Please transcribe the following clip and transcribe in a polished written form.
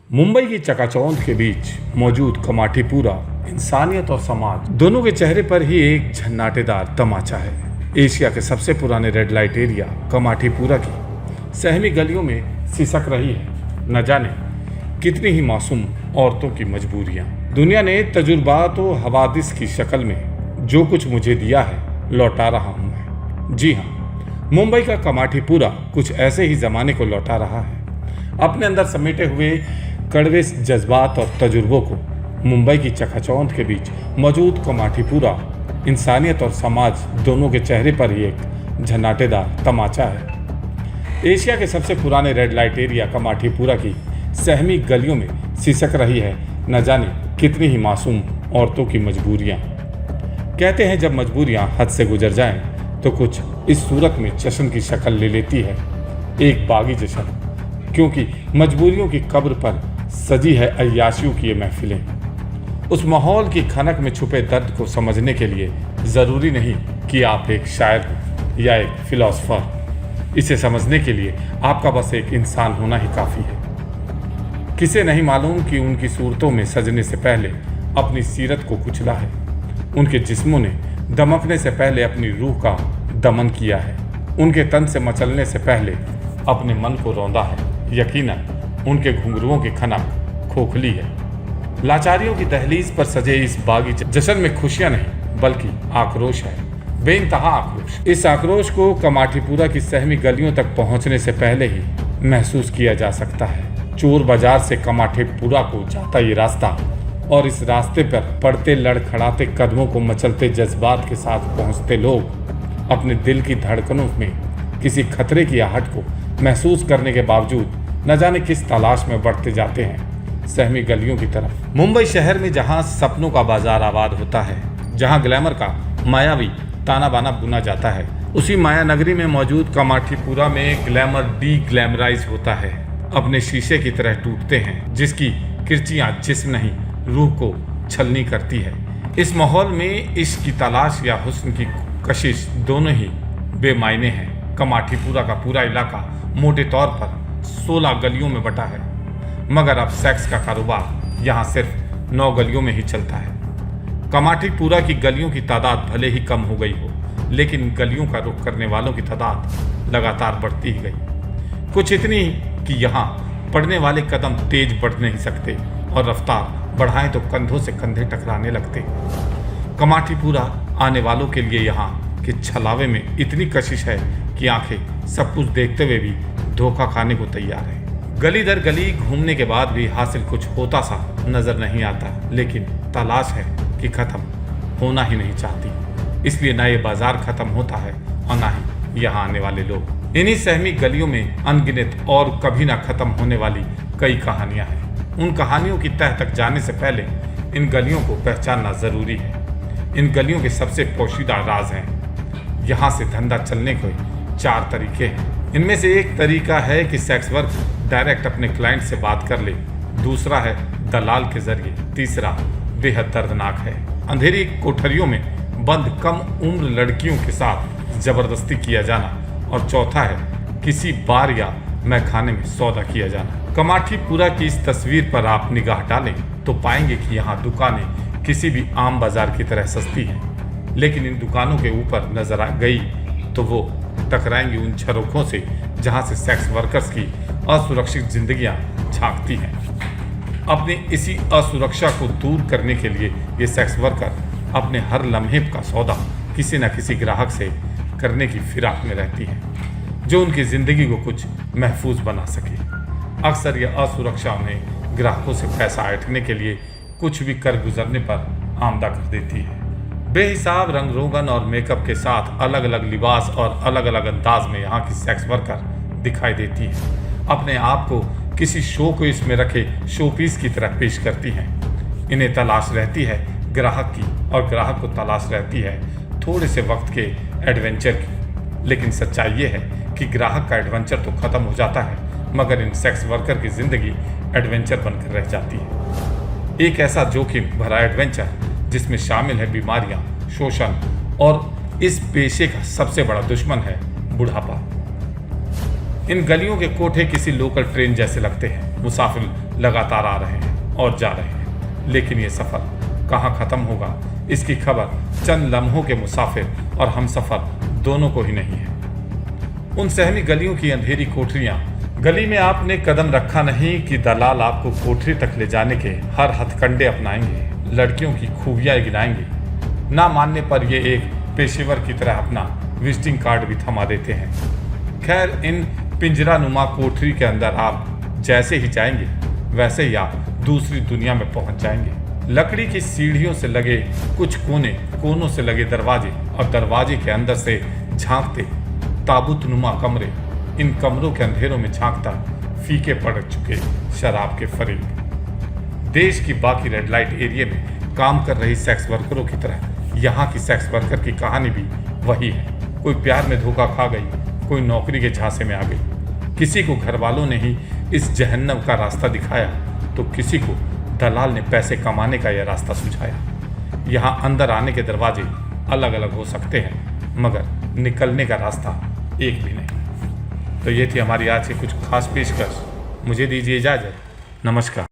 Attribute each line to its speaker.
Speaker 1: मुंबई की चकाचौंध के बीच मौजूद कमाठीपुरा इंसानियत और समाज दोनों के चेहरे पर ही एक झन्नाटेदार तमाचा है। एशिया के सबसे पुराने रेड लाइट एरिया कमाठीपुरा की सहमी गलियों में सिसक रही है न जाने कितनी ही मासूम औरतों की मजबूरियां। दुनिया ने तजुर्बात व हवादिस की शक्ल में जो कुछ मुझे दिया है लौटा रहा हूं मैं। जी हाँ, मुंबई का कमाठीपुरा कुछ ऐसे ही जमाने को लौटा रहा है। अपने अंदर समेटे हुए कड़वे जज्बात और तजुर्बों को मुंबई की चकाचौंध के बीच मौजूद कमाठीपुरा इंसानियत और समाज दोनों के चेहरे पर ही एक झन्नाटेदार तमाचा है। एशिया के सबसे पुराने रेड लाइट एरिया कमाठीपुरा की सहमी गलियों में सिसक रही है न जाने कितनी ही मासूम औरतों की मजबूरियां। कहते हैं जब मजबूरियां हद से गुजर जाएं तो कुछ इस सूरत में जश्न की शक्ल ले लेती है, एक बागी जश्न, क्योंकि मजबूरियों की कब्र पर सजी है अय्याशियों की ये महफिलें। उस माहौल की खनक में छुपे दर्द को समझने के लिए ज़रूरी नहीं कि आप एक शायर हो या एक फिलॉसफर। इसे समझने के लिए आपका बस एक इंसान होना ही काफ़ी है। किसे नहीं मालूम कि उनकी सूरतों में सजने से पहले अपनी सीरत को कुचला है, उनके जिस्मों ने दमकने से पहले अपनी रूह का दमन किया है, उनके तन से मचलने से पहले अपने मन को रौंदा है। यकीनन उनके घुंघरुओं की खनक खोखली है। लाचारियों की दहलीज पर सजे इस बागी जश्न में खुशियां नहीं बल्कि आक्रोश है, बेइंतहा आक्रोश। इस आक्रोश को कमाठीपुरा की सहमी गलियों तक पहुंचने से पहले ही महसूस किया जा सकता है। चोर बाजार से कमाठीपुरा को जाता ये रास्ता और इस रास्ते पर पड़ते लड़खड़ाते कदमों को मचलते जज्बात के साथ पहुंचते लोग अपने दिल की धड़कनों में किसी खतरे की आहट को महसूस करने के बावजूद न जाने किस तलाश में बढ़ते जाते हैं सहमी गलियों की तरफ। मुंबई शहर में जहां सपनों का बाजार आबाद होता है, जहां ग्लैमर का मायावी ताना बाना बुना जाता है, उसी माया नगरी में मौजूद कमाठीपुरा में ग्लैमर डी ग्लैमराइज होता है, अपने शीशे की तरह टूटते हैं, जिसकी किरचियां जिस्म नहीं रूह को छलनी करती है। इस माहौल में इश्क की तलाश या हुस्न की कशिश दोनों ही बेमायने हैं। कमाठीपुरा का पूरा इलाका मोटे तौर पर 16 गलियों में बटा है, मगर अब सेक्स का कारोबार यहाँ सिर्फ 9 गलियों में ही चलता है। कमाठीपुरा की गलियों की तादाद भले ही कम हो गई हो, लेकिन गलियों का रुख करने वालों की तादाद लगातार बढ़ती ही गई, कुछ इतनी कि यहाँ पड़ने वाले कदम तेज बढ़ नहीं सकते और रफ्तार बढ़ाएं तो कंधों से कंधे टकराने लगते। कमाठीपुरा आने वालों के लिए यहाँ के छलावे में इतनी कशिश है कि आंखें सब कुछ देखते हुए भी धोखा खाने को तैयार है। गली दर गली घूमने के बाद भी हासिल कुछ होता सा नजर नहीं आता, लेकिन तलाश है कि खत्म होना ही नहीं चाहती। इसलिए ना ये बाजार खत्म होता है और ना ही यहाँ आने वाले लोग। इन्हीं सहमी गलियों में अनगिनत और कभी ना खत्म होने वाली कई कहानियां हैं। उन कहानियों की तह तक जाने से पहले इन गलियों को पहचानना जरूरी है। इन गलियों के सबसे पोशीदा राज हैं। यहाँ से धंधा चलने के 4 तरीके हैं। इनमें से एक तरीका है कि सेक्स वर्क डायरेक्ट अपने क्लाइंट से बात कर ले, दूसरा है दलाल के जरिए, तीसरा बेहद दर्दनाक है अंधेरी कोठरियों में बंद कम उम्र लड़कियों के साथ जबरदस्ती किया जाना, और चौथा है किसी बार या मैखाने में सौदा किया जाना। कमाठीपुरा की इस तस्वीर पर आप निगाह डालें तो पाएंगे कि यहाँ दुकानें किसी भी आम बाजार की तरह सस्ती हैं, लेकिन इन दुकानों के ऊपर नजर आ गई तो वो टकराएंगी उन झरोखों से जहाँ से सेक्स वर्कर्स की असुरक्षित जिंदगियाँ झांकती हैं। अपनी इसी असुरक्षा को दूर करने के लिए ये सेक्स वर्कर अपने हर लम्हे का सौदा किसी न किसी ग्राहक से करने की फिराक में रहती हैं, जो उनकी ज़िंदगी को कुछ महफूज बना सके। अक्सर यह असुरक्षा उन्हें ग्राहकों से पैसा ऐंठने के लिए कुछ भी कर गुजरने पर आमदा कर देती है। बेहिसाब रंग रोगन और मेकअप के साथ अलग अलग लिबास और अलग अलग अंदाज में यहाँ की सेक्स वर्कर दिखाई देती है। अपने आप को किसी शो को इसमें रखे शोपीस की तरह पेश करती हैं। इन्हें तलाश रहती है ग्राहक की और ग्राहक को तलाश रहती है थोड़े से वक्त के एडवेंचर की। लेकिन सच्चाई ये है कि ग्राहक का एडवेंचर तो ख़त्म हो जाता है, मगर इन सेक्स वर्कर की ज़िंदगी एडवेंचर बनकर रह जाती है। एक ऐसा जोखिम भरा एडवेंचर जिसमें शामिल है बीमारियां, शोषण और इस पेशे का सबसे बड़ा दुश्मन है बुढ़ापा। इन गलियों के कोठे किसी लोकल ट्रेन जैसे लगते हैं। मुसाफिर लगातार आ रहे हैं और जा रहे हैं, लेकिन ये सफ़र कहाँ ख़त्म होगा इसकी खबर चंद लम्हों के मुसाफिर और हमसफ़र दोनों को ही नहीं है। उन सहमी गलियों की अंधेरी कोठरियाँ, गली में आपने कदम रखा नहीं कि दलाल आपको कोठरी तक ले जाने के हर हथकंडे अपनाएंगे, लड़कियों की खूबियाँ गिनाएंगे, ना मानने पर ये एक पेशेवर की तरह अपना विजिटिंग कार्ड भी थमा देते हैं। खैर, इन पिंजरानुमा कोठरी के अंदर आप जैसे ही जाएंगे वैसे ही आप दूसरी दुनिया में पहुंच जाएंगे। लकड़ी की सीढ़ियों से लगे कुछ कोनों से लगे दरवाजे और दरवाजे के अंदर से झांकते ताबूतनुमा कमरे, इन कमरों के अंधेरों में झांकता फीके पड़ चुके शराब के फरीब। देश की बाकी रेड लाइट एरिया में काम कर रही सेक्स वर्करों की तरह यहाँ की सेक्स वर्कर की कहानी भी वही है। कोई प्यार में धोखा खा गई, कोई नौकरी के झांसे में आ गई, किसी को घर वालों ने ही इस जहन्नम का रास्ता दिखाया तो किसी को दलाल ने पैसे कमाने का यह रास्ता सुझाया। यहाँ अंदर आने के दरवाजे अलग अलग हो सकते हैं मगर निकलने का रास्ता एक भी नहीं। तो ये थी हमारी आज की कुछ खास पेशकश। मुझे दीजिए इजाज़त। नमस्कार।